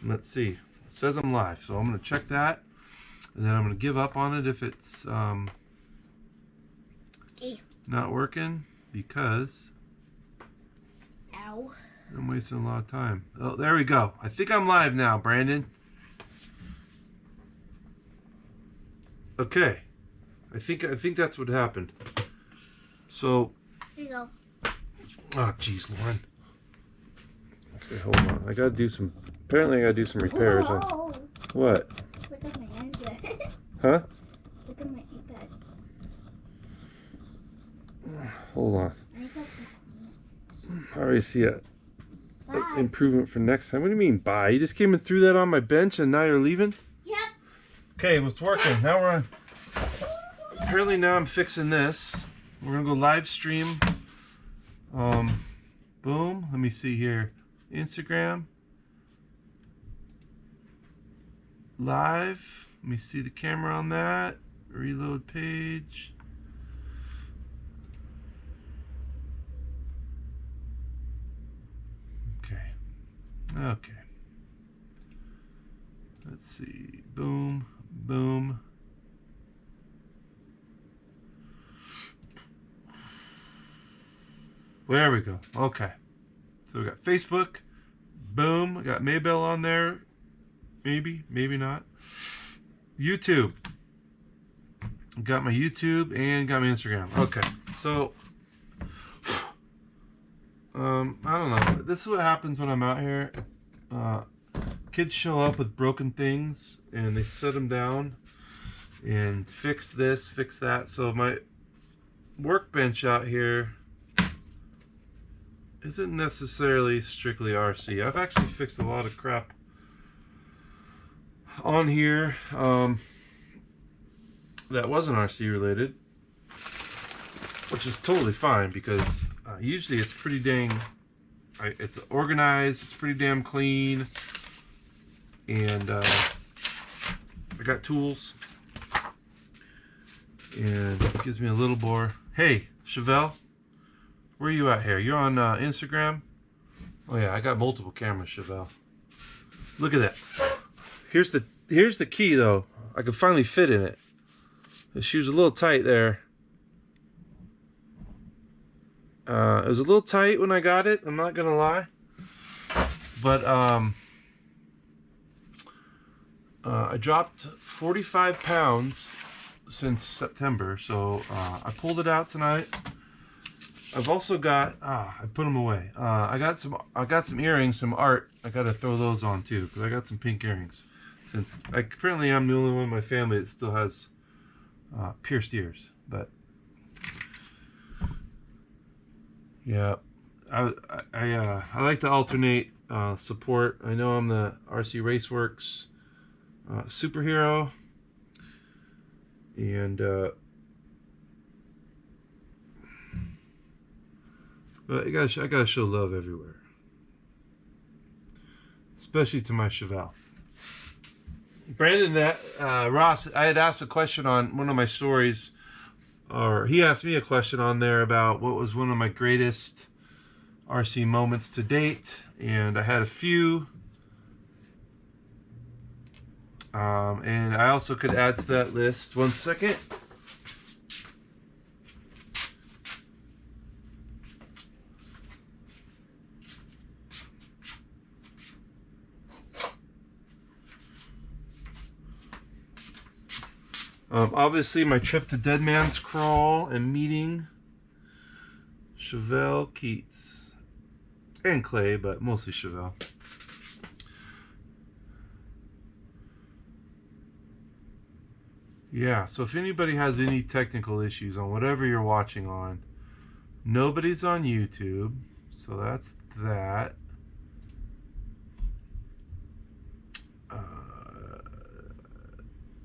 Let's see. It says I'm live, so I'm gonna check that, and then I'm gonna give up on it if it's not working, because I'm wasting a lot of time. Oh, there we go. I think I'm live now, Brandon. Okay. I think that's what happened. So. Here you go. Oh, jeez, Lauren. Okay, hold on. I gotta do some. Apparently, I gotta do some repairs. Whoa. What? Look at my iPad. Huh? Look at my iPad. Hold on. I already see a improvement for next time. What do you mean, bye? You just came and threw that on my bench and now you're leaving? Yep. Okay, it's working. Now we're on. Apparently now I'm fixing this. We're gonna go live stream. Boom. Let me see here. Instagram. Live. Let me see the camera on that. Reload page. Okay. Let's see. Boom. Boom. There we go. Okay. So we got Facebook. Boom. I got Maybell on there. Maybe. Maybe not. YouTube. Got my YouTube and got my Instagram. Okay. So I don't know. This is what happens when I'm out here. Kids show up with broken things and they set them down and fix this, fix that. So my workbench out here isn't necessarily strictly RC. I've actually fixed a lot of crap on here that wasn't RC related, which is totally fine because usually it's pretty dang, it's organized, it's pretty damn clean, and I got tools, and it gives me a little more. Hey, Chevelle, where are you at here? You're on Instagram? Oh yeah, I got multiple cameras, Chevelle. Look at that. Here's the key though. I could finally fit in it. The shoe's a little tight there. It was a little tight when I got it, I'm not gonna lie, but I dropped 45 pounds since September, so I pulled it out tonight. I've also got I put them away. I got some earrings, some art. I gotta throw those on too because I got some pink earrings. Since apparently I'm the only one in my family that still has pierced ears, but. Yeah, I like to alternate support. I know I'm the RC Raceworks superhero, and but I gotta show love everywhere, especially to my Chevelle. Brandon, Ross, I had asked a question on one of my stories. Or he asked me a question on there about what was one of my greatest RC moments to date, and I had a few, and I also could add to that list. One second. Obviously, my trip to Dead Man's Crawl and meeting Chevelle Keats and Clay, but mostly Chevelle. Yeah, so if anybody has any technical issues on whatever you're watching on, nobody's on YouTube, so that's that.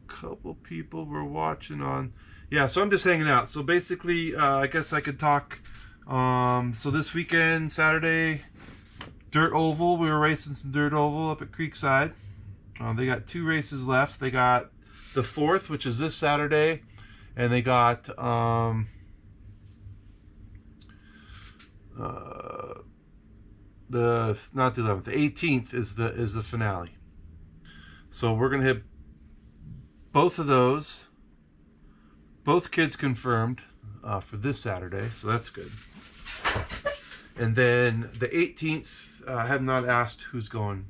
Couple people were watching on, yeah, so I'm just hanging out. So basically I guess I could talk. So this weekend, Saturday, Dirt Oval, we were racing some Dirt Oval up at Creekside. They got 2 races left. They got the 4th, which is this Saturday, and they got the 18th is the finale. So we're gonna hit both of those. Both kids confirmed for this Saturday, so that's good. And then the 18th, I have not asked who's going,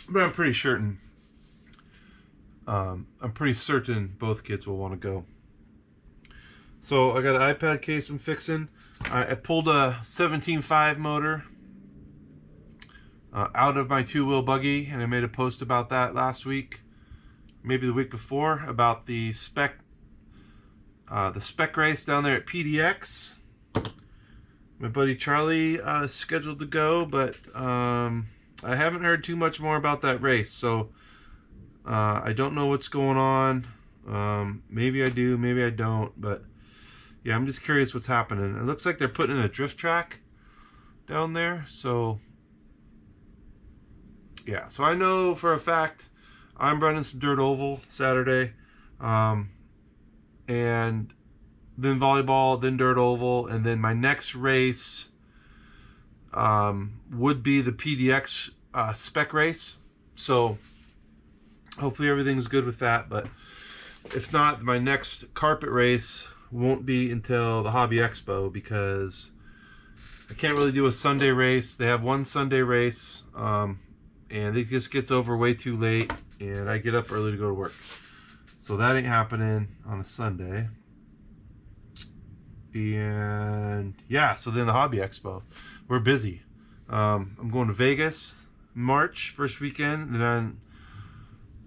but I'm pretty certain. I'm pretty certain both kids will want to go. So I got an iPad case I'm fixing. I pulled a 17.5 motor out of my two-wheel buggy, and I made a post about that last week, maybe the week before, about the spec race down there at PDX. My buddy Charlie is scheduled to go, but I haven't heard too much more about that race, so I don't know what's going on. Maybe I do, maybe I don't, but yeah, I'm just curious what's happening. It looks like they're putting in a drift track down there, so yeah. So I know for a fact I'm running some dirt oval Saturday, and then volleyball, then dirt oval, and then my next race would be the PDX spec race. So hopefully everything's good with that, but if not, my next carpet race won't be until the Hobby Expo, because I can't really do a Sunday race. They have one Sunday race, and it just gets over way too late, and I get up early to go to work. So that ain't happening on a Sunday. And yeah, so then the Hobby Expo, we're busy. I'm going to Vegas March, first weekend, and then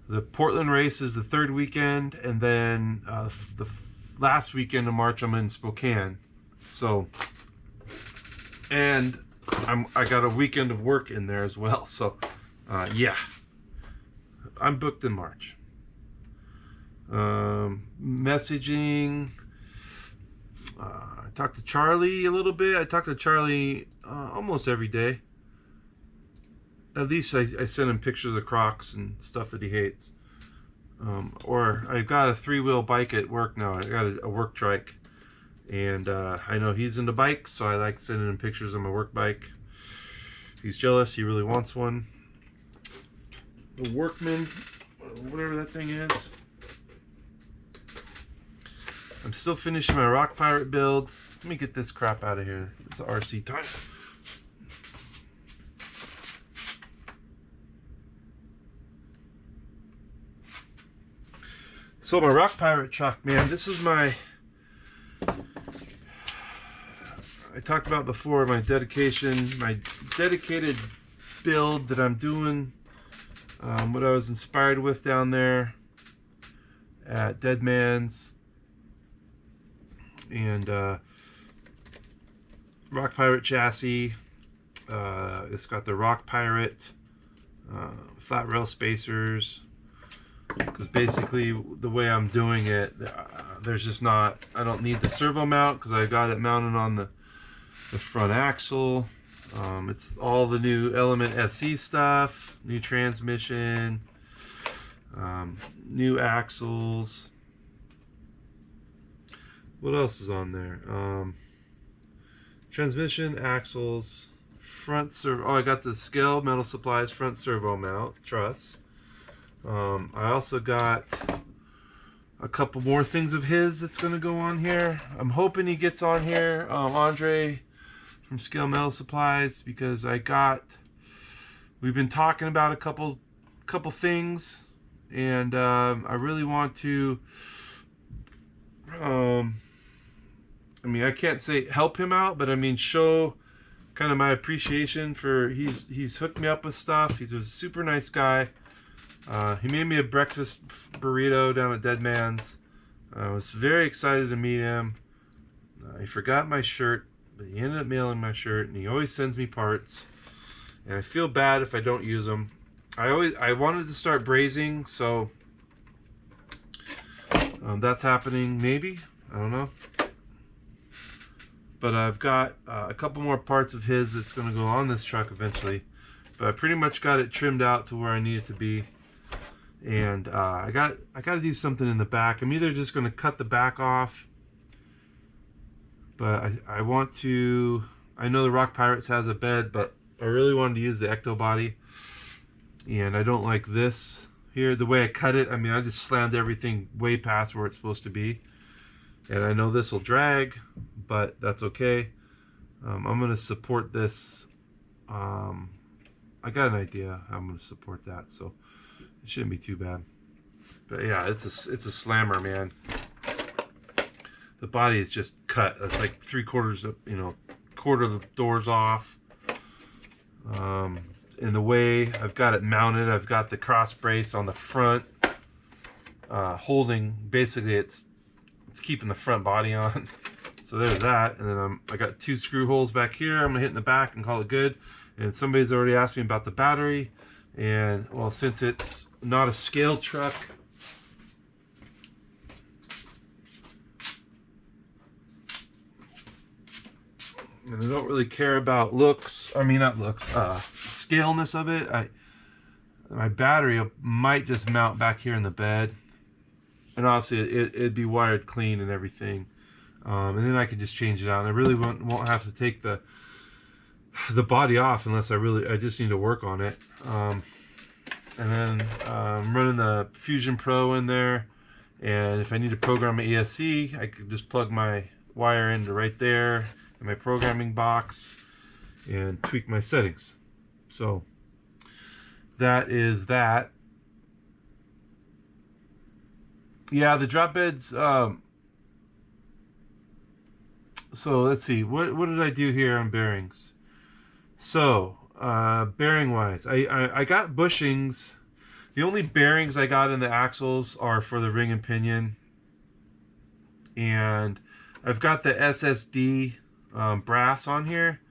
the Portland race is the third weekend, and then the last weekend of March I'm in Spokane. So, and I got a weekend of work in there as well. So yeah, I'm booked in March. Messaging. I talked to Charlie a little bit. I talk to Charlie almost every day. At least I send him pictures of Crocs and stuff that he hates. Or I've got a 3-wheel bike at work now. I got a work trike, and I know he's into bikes, so I like sending him pictures of my work bike. He's jealous. He really wants one. The Workman, whatever that thing is. I'm still finishing my Rock Pirate build. Let me get this crap out of here. It's RC time. So my Rock Pirate truck, man, this is my, I talked about before, my dedicated build that I'm doing, what I was inspired with down there at Dead Man's, and Rock Pirate chassis. It's got the Rock Pirate flat rail spacers, because basically the way I'm doing it, there's just not, I don't need the servo mount because I got it mounted on the front axle. It's all the new Element SE stuff, new transmission, new axles. What else is on there? Transmission, axles, front servo. Oh, I got the Scale Metal Supplies front servo mount truss. I also got a couple more things of his that's going to go on here. I'm hoping he gets on here, Andre from Scale Metal Supplies, because we've been talking about a couple things, and I really want to, I mean, I can't say help him out, but I mean show kind of my appreciation for, he's hooked me up with stuff. He's a super nice guy. He made me a breakfast burrito down at Dead Man's. I was very excited to meet him. He forgot my shirt, but he ended up mailing my shirt, and he always sends me parts. And I feel bad if I don't use them. I wanted to start brazing, so that's happening maybe. I don't know. But I've got a couple more parts of his that's going to go on this truck eventually. But I pretty much got it trimmed out to where I need it to be. And I got to do something in the back. I'm either just going to cut the back off, but I want to, I know the Rock Pirates has a bed, but I really wanted to use the Ecto body. And I don't like this here, the way I cut it. I mean, I just slammed everything way past where it's supposed to be. And I know this will drag, but that's okay. I'm going to support this. I got an idea how I'm going to support that, so it shouldn't be too bad. But yeah, it's a slammer, man. The body is just cut. It's like 3/4 of, quarter of the doors off. In the way I've got it mounted, I've got the cross brace on the front, holding. Basically, it's keeping the front body on. So there's that, and then I got 2 screw holes back here. I'm gonna hit in the back and call it good. And somebody's already asked me about the battery, and well, since it's not a scale truck, and I don't really care about looks. I mean, not looks, scaleness of it. My battery might just mount back here in the bed, and obviously it'd be wired clean and everything. And then I can just change it out, and I really won't have to take the body off unless I just need to work on it. And then I'm running the Fusion Pro in there, and if I need to program an ESC, I could just plug my wire into right there in my programming box and tweak my settings. So that is that. Yeah, the drop beds. So let's see, what did I do here on bearings? So bearing wise, I got bushings. The only bearings I got in the axles are for the ring and pinion, and I've got the SSD brass on here.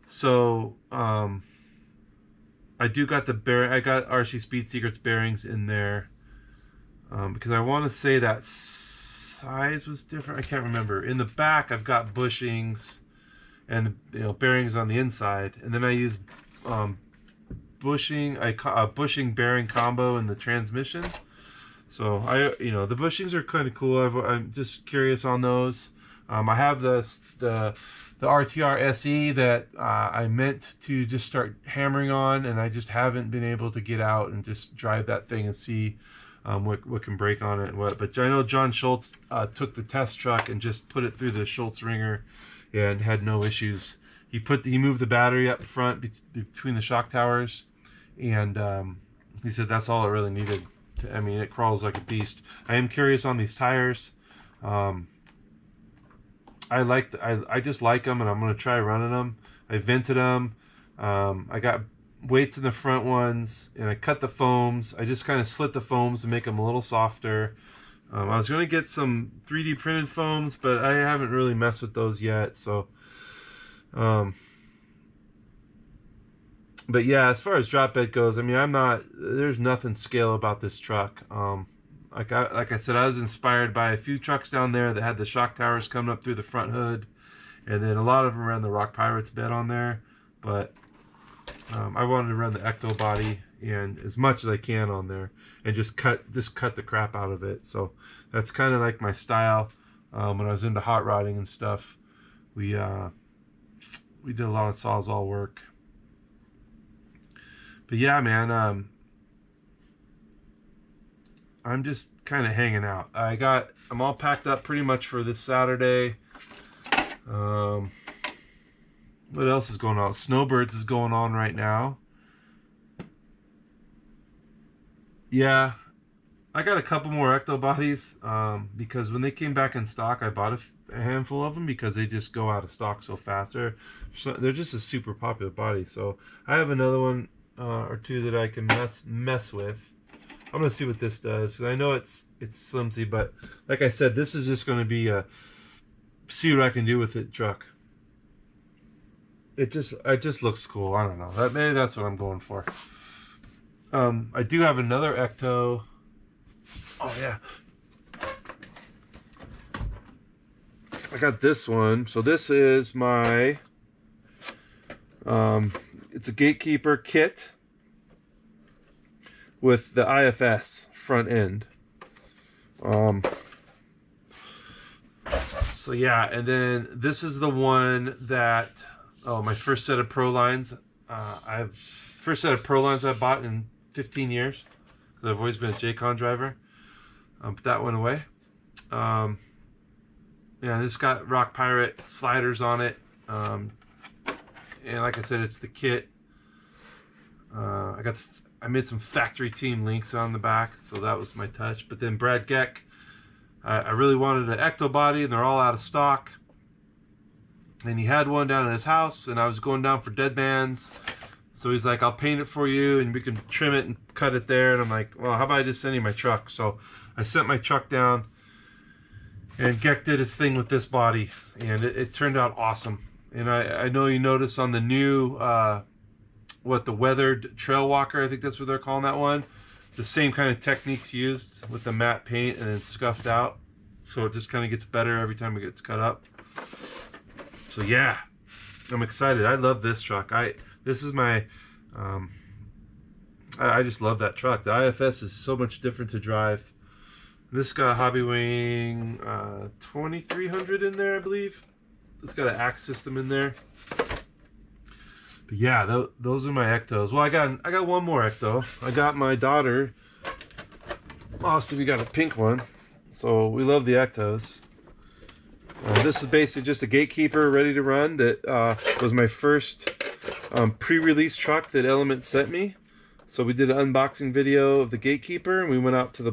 So I do got the bearing. I got RC Speed Secrets bearings in there because I want to say that size was different. I can't remember. In the back, I've got bushings and bearings on the inside, and then I use bushing a bushing bearing combo in the transmission. So the bushings are kind of cool. I'm just curious on those. I have the RTR SE that I meant to just start hammering on, and I just haven't been able to get out and just drive that thing and see what can break on it and what. But I know John Schultz took the test truck and just put it through the Schultz ringer and had no issues. He moved the battery up front between the shock towers, and he said that's all it really needed. I mean, it crawls like a beast. I am curious on these tires. I just like them, and I'm gonna try running them. I vented them. I got weights in the front ones, and I cut the foams. I just kind of slit the foams to make them a little softer. I was gonna get some 3D printed foams, but I haven't really messed with those yet. So, but yeah, as far as drop bed goes, I mean, there's nothing scale about this truck. Like I said, I was inspired by a few trucks down there that had the shock towers coming up through the front hood, and then a lot of them ran the Rock Pirates bed on there. But I wanted to run the Ecto body and as much as I can on there, and just cut the crap out of it. So that's kind of like my style. When I was into hot rodding and stuff, we did a lot of Sawzall work. But yeah, man, I'm just kind of hanging out. I'm all packed up pretty much for this Saturday. What else is going on? Snowbirds is going on right now. Yeah, I got a couple more Ecto bodies because when they came back in stock, I bought a handful of them because they just go out of stock so fast. They're just a super popular body. So I have another one or two that I can mess with. I'm gonna see what this does, because I know it's flimsy, but like I said, this is just gonna be see what I can do with it truck. It just looks cool. I don't know. Maybe that's what I'm going for. I do have another Ecto. Oh yeah, I got this one. So this is my it's a Gatekeeper kit with the IFS front end. So yeah, and then this is the one that my first set of Pro lines. First set of Pro lines I bought in 15 years. Because I've always been a J-Con driver. But that went away. Yeah, this got Rock Pirate sliders on it. And like I said, it's the kit. I made some factory team links on the back, so that was my touch. But then Brad Geck, I really wanted an Ecto body, and they're all out of stock. And he had one down at his house, and I was going down for Deadman's. So he's like, I'll paint it for you, and we can trim it and cut it there. And I'm like, well, how about I just send you my truck? So I sent my truck down, and Geck did his thing with this body, and it turned out awesome. And I know you notice on the new, the weathered trail walker, I think that's what they're calling that one, the same kind of techniques used with the matte paint and then scuffed out. So it just kind of gets better every time it gets cut up. So yeah, I'm excited. I love this truck. This is my, I just love that truck. The IFS is so much different to drive. This got Hobbywing 2300 in there, I believe. It's got an axe system in there. But yeah, those are my Ectos. Well, I got one more Ecto. I got my daughter. Austin, we got a pink one. So we love the Ectos. This is basically just a Gatekeeper ready to run. That was my first pre-release truck that Element sent me. So we did an unboxing video of the Gatekeeper, and we went out to the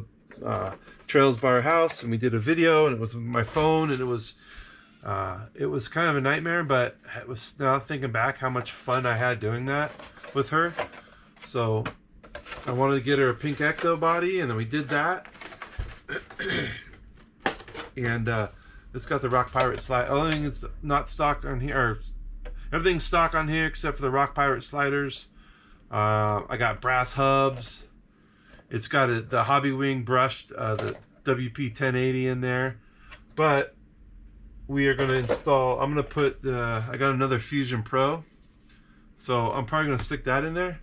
trails by our house, and we did a video, and it was with my phone, and it was kind of a nightmare, but it was, now thinking back, how much fun I had doing that with her. So I wanted to get her a pink Ecto body, and then we did that. And it's got the Rock Pirate slide. Only thing it's not stock on here, or everything's stock on here except for the Rock Pirate sliders. I got brass hubs. It's got the Hobbywing brushed, the WP 1080 in there. But we are going to install, I'm going to put, I got another Fusion Pro. So I'm probably going to stick that in there,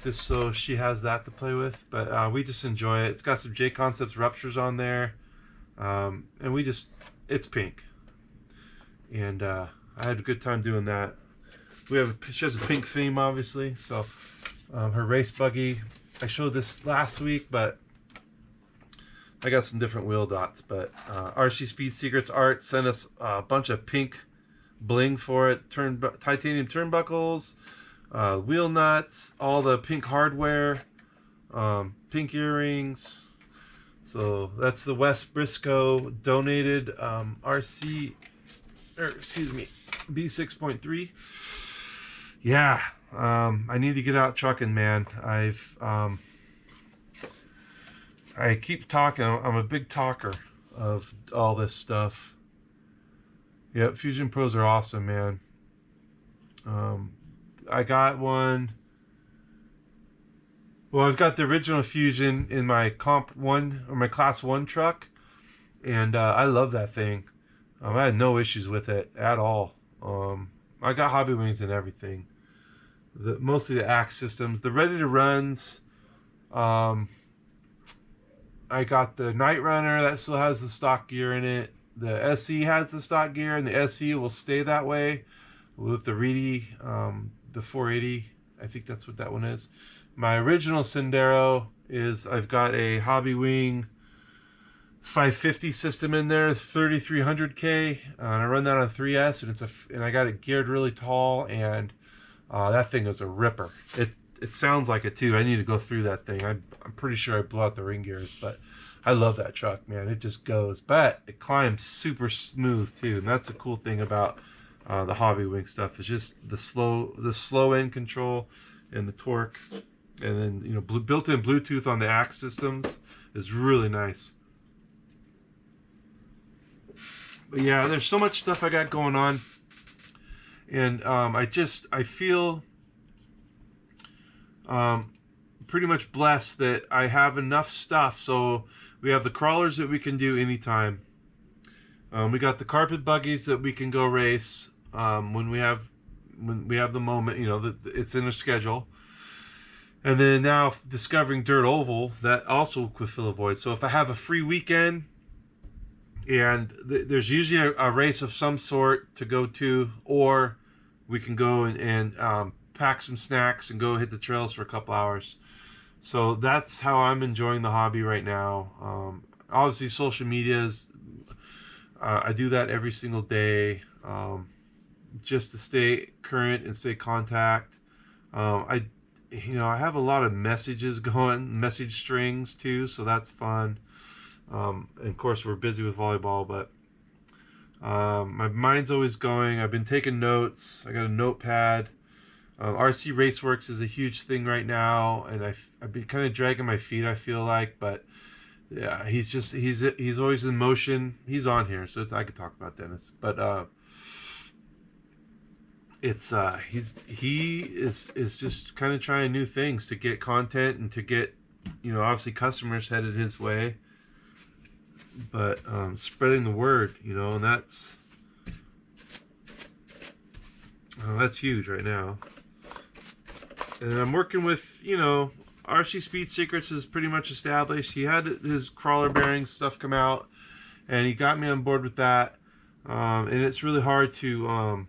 just so she has that to play with. But we just enjoy it. It's got some J Concepts ruptures on there. And it's pink. And I had a good time doing that. She has a pink theme, obviously. So her race buggy, I showed this last week, but I got some different wheel dots. But RC Speed Secrets Art sent us a bunch of pink bling for it. Titanium turnbuckles, wheel nuts, all the pink hardware, pink earrings. So that's the West Briscoe donated B6.3. Yeah, I need to get out trucking, man. I keep talking. I'm a big talker of all this stuff. Yep, Fusion Pros are awesome, man. I got one. Well, I've got the original Fusion in my Comp 1 or my Class 1 truck, and I love that thing. I had no issues with it at all. I got Hobbywings and everything. Mostly the axe systems, the ready to runs. I got the Night Runner that still has the stock gear in it. The SE has the stock gear, and the SE will stay that way with the Reedy, the 480. I think that's what that one is. My original Sendero is, I've got a Hobbywing 550 system in there, 3300K, and I run that on 3S, and I got it geared really tall, and that thing is a ripper. It sounds like it too. I need to go through that thing. I'm pretty sure I blew out the ring gears, but I love that truck, man. It just goes, but it climbs super smooth too, and that's the cool thing about the Hobbywing stuff. Is just the slow end control and the torque, and then, you know, built-in Bluetooth on the axe systems is really nice. But yeah, there's so much stuff I got going on, and I feel pretty much blessed that I have enough stuff. So we have the crawlers that we can do anytime. We got the carpet buggies that we can go race when we have the moment, you know, that it's in a schedule. And then now discovering Dirt Oval, that also could fill a void. So if I have a free weekend, and there's usually a race of some sort to go to, or we can go and pack some snacks and go hit the trails for a couple hours. So that's how I'm enjoying the hobby right now. Obviously, social media is. I do that every single day, just to stay current and stay contact. I have a lot of messages going, message strings too, so that's fun. And of course, we're busy with volleyball, but my mind's always going. I've been taking notes. I got a notepad. RC Raceworks is a huge thing right now, and I've been kind of dragging my feet, I feel like, but yeah, he's always in motion. He's on here, so I could talk about Dennis, but he is just kind of trying new things to get content and to get, obviously customers headed his way, but spreading the word, and that's huge right now. And I'm working with, RC Speed Secrets is pretty much established. He had his crawler bearing stuff come out, and he got me on board with that. And it's really hard to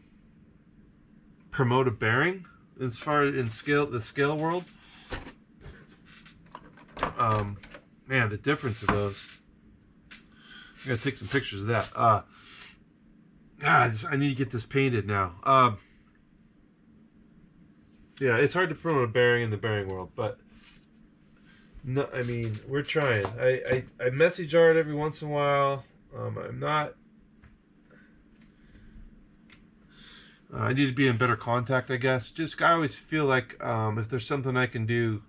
promote a bearing as far as the scale world. Man, the difference of those. I gotta take some pictures of that. I need to get this painted now. Yeah, it's hard to promote a bearing in the bearing world, but no, I mean, we're trying. I message Art every once in a while. I'm not. I need to be in better contact, I guess. I always feel like if there's something I can do,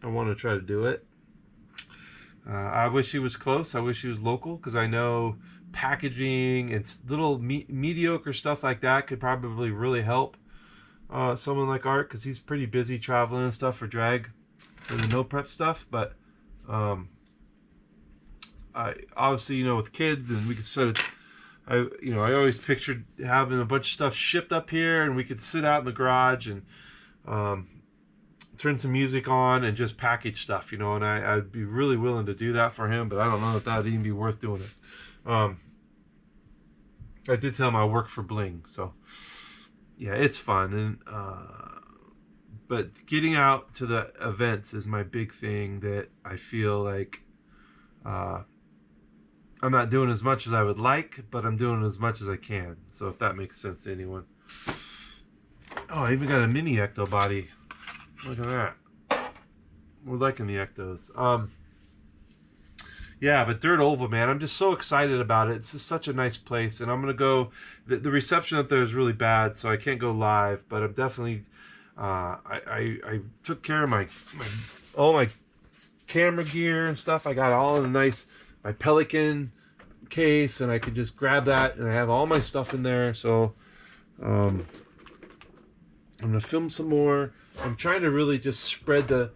I want to try to do it. I wish he was close. I wish he was local, because I know packaging and little mediocre stuff like that could probably really help someone like Art, because he's pretty busy traveling and stuff for drag and the no prep stuff. But I obviously, with kids, and we could sort of, I always pictured having a bunch of stuff shipped up here, and we could sit out in the garage and turn some music on and just package stuff, and I'd be really willing to do that for him, but I don't know if that'd even be worth doing it. I did tell him I work for Bling, so yeah, it's fun, and but getting out to the events is my big thing that I feel like I'm not doing as much as I would like, but I'm doing as much as I can. So if that makes sense to anyone. Oh, I even got a mini Ecto body. Look at that. We're liking the Ectos. Yeah, but Dirt Oval, man, I'm just so excited about it. It's just such a nice place, and I'm gonna go. The reception up there is really bad, so I can't go live. But I'm definitely. I took care of all my camera gear and stuff. I got all in my Pelican case, and I could just grab that, and I have all my stuff in there. So I'm gonna film some more. I'm trying to really just spread the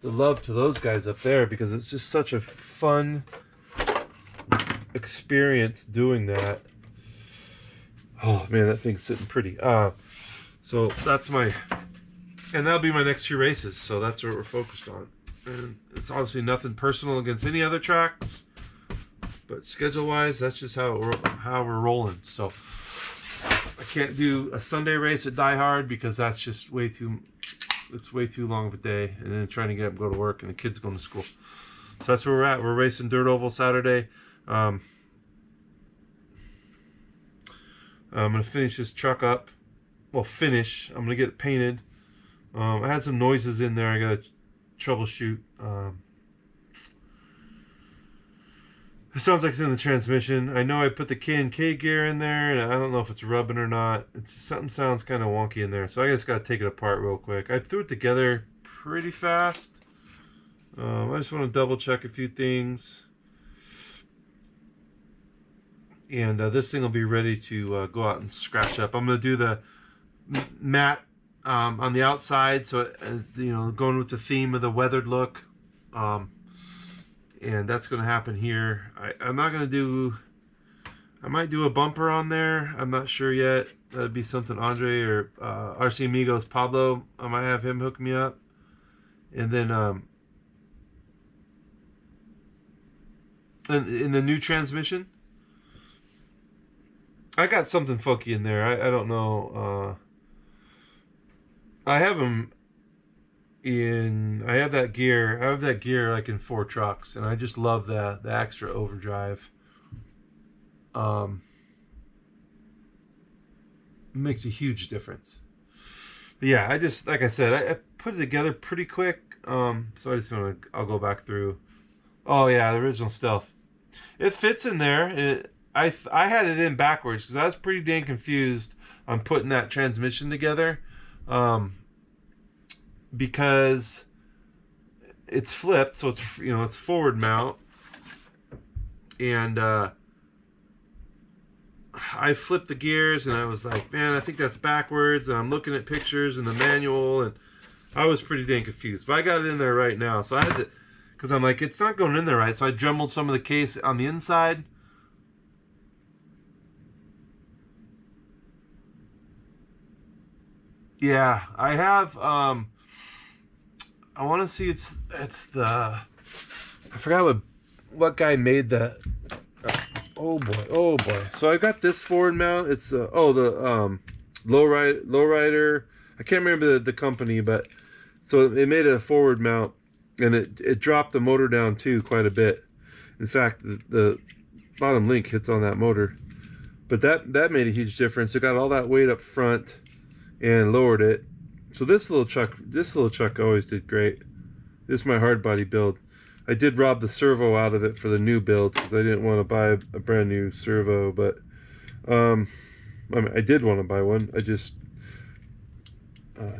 love to those guys up there, because it's just such a fun experience doing that. Oh man, that thing's sitting pretty. So that's and that'll be my next few races. So that's what we're focused on. And it's obviously nothing personal against any other tracks, but schedule-wise, that's just how we're rolling. So I can't do a Sunday race at Die Hard, because that's just way too long of a day, and then trying to get up and go to work, and the kids going to school. So that's where we're at. We're racing Dirt Oval Saturday. I'm gonna finish this truck up. Well, I'm gonna get it painted. I had some noises in there I gotta troubleshoot. It sounds like it's in the transmission. I know I put the K&K gear in there, and I don't know if it's rubbing or not. Something sounds kind of wonky in there, so I just got to take it apart real quick. I threw it together pretty fast. I just want to double check a few things. And this thing will be ready to go out and scratch up. I'm going to do the matte on the outside, so going with the theme of the weathered look. And that's going to happen here. I'm not going to do... I might do a bumper on there. I'm not sure yet. That'd be something Andre or RC Amigos Pablo, I might have him hook me up. And then in the new transmission, I got something funky in there. I don't know. I have them I have that gear. I have that gear like in 4 trucks, and I just love the extra overdrive. It makes a huge difference. But yeah, I just, like I said, I put it together pretty quick. So I just want to, I'll go back through. Oh yeah, the original Stealth. It fits in there. I had it in backwards because I was pretty dang confused on putting that transmission together, because it's flipped, so it's, you know, it's forward mount, and I flipped the gears and I was like, man, I think that's backwards, and I'm looking at pictures in the manual, and I was pretty dang confused. But I got it in there right now, so I had to, because I'm like, it's not going in there right, so I dremeled some of the case on the inside. Yeah, I have, I want to see, it's the, I forgot what guy made that. Oh boy. So I got this forward mount. It's the Lowrider. I can't remember the company, but so it made a forward mount, and it dropped the motor down too quite a bit. In fact, the bottom link hits on that motor, but that made a huge difference. It got all that weight up front and lowered it. So this little truck always did great. This is my hard body build. I did rob the servo out of it for the new build because I didn't want to buy a brand new servo, but I mean, I did want to buy one. I just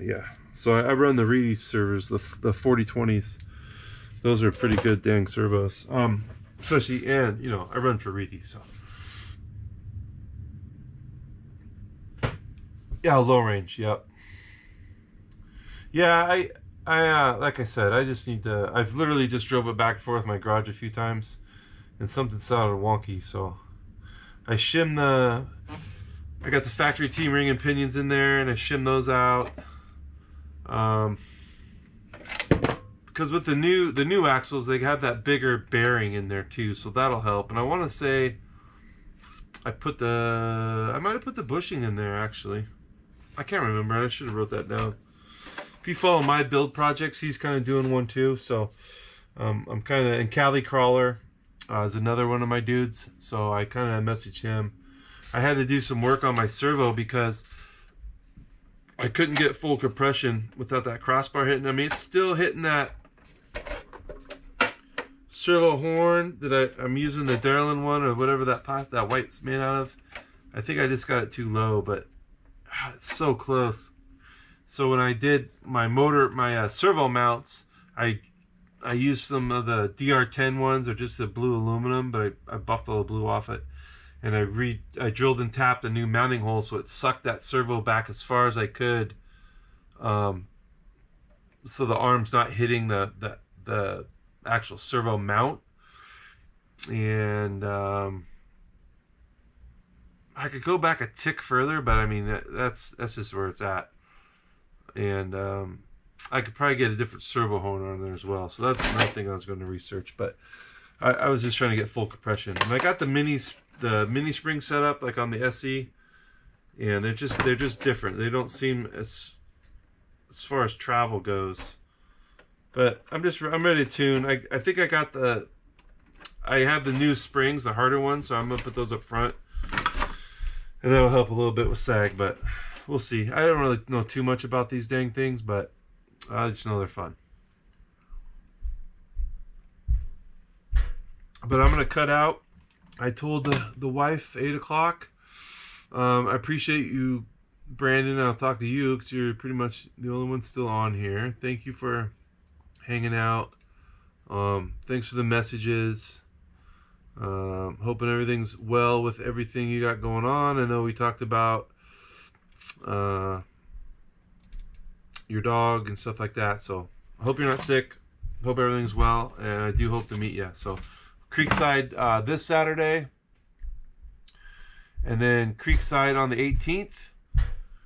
yeah. So I run the Reedy servers, the 4020s. Those are pretty good dang servos. Especially, and you know, I run for Reedy, so yeah, low range. Yep. Yeah, I like I said, I just need to. I've literally just drove it back and forth my garage a few times, and something sounded wonky. So I shimmed I got the factory T ring and pinions in there, and I shimmed those out. Because with the new axles, they have that bigger bearing in there too, so that'll help. And I want to say I might have put the bushing in there actually. I can't remember. I should have wrote that down. If you follow my build projects, he's kind of doing one too. So I'm kind of, and Cali Crawler is another one of my dudes. So I kind of messaged him. I had to do some work on my servo because I couldn't get full compression without that crossbar hitting. I mean, it's still hitting that servo horn that I'm using, the Darlin one or whatever that white's made out of. I think I just got it too low, but it's so close. So when I did my servo mounts, I used some of the DR10 ones, or just the blue aluminum, but I buffed all the blue off it, and I drilled and tapped a new mounting hole so it sucked that servo back as far as I could, so the arm's not hitting the actual servo mount. And I could go back a tick further, but I mean that's just where it's at. And I could probably get a different servo horn on there as well. So that's another thing I was going to research. But I was just trying to get full compression. And I got the mini spring set up like on the SE, and they're just different. They don't seem as far as travel goes. But I'm ready to tune. I think I have the new springs, the harder ones, so I'm gonna put those up front, and that'll help a little bit with sag. But we'll see. I don't really know too much about these dang things, but I just know they're fun. But I'm gonna cut out. I told the wife 8 o'clock. I appreciate you, Brandon. I'll talk to you because you're pretty much the only one still on here. Thank you for hanging out. Thanks for the messages. Hoping everything's well with everything you got going on. I know we talked about your dog and stuff like that, so I hope you're not sick. Hope everything's well, and I do hope to meet you. So Creekside this Saturday, and then Creekside on the 18th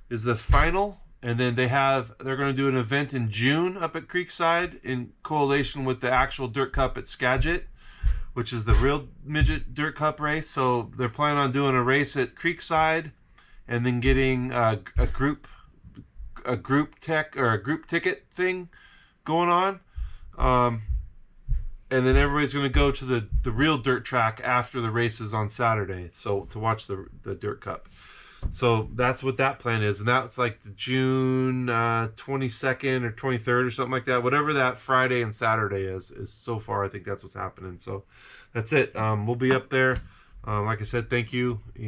is the final. And then they're going to do an event in June up at Creekside in correlation with the actual Dirt Cup at Skagit, which is the real midget Dirt Cup race. So they're planning on doing a race at Creekside, and then getting a group ticket thing going on. And then everybody's going to go to the real dirt track after the races on Saturday, so to watch the Dirt Cup. So that's what that plan is, and that's like the June 22nd or 23rd or something like that. Whatever that Friday and Saturday is so far, I think that's what's happening. So that's it. We'll be up there. Like I said, thank you.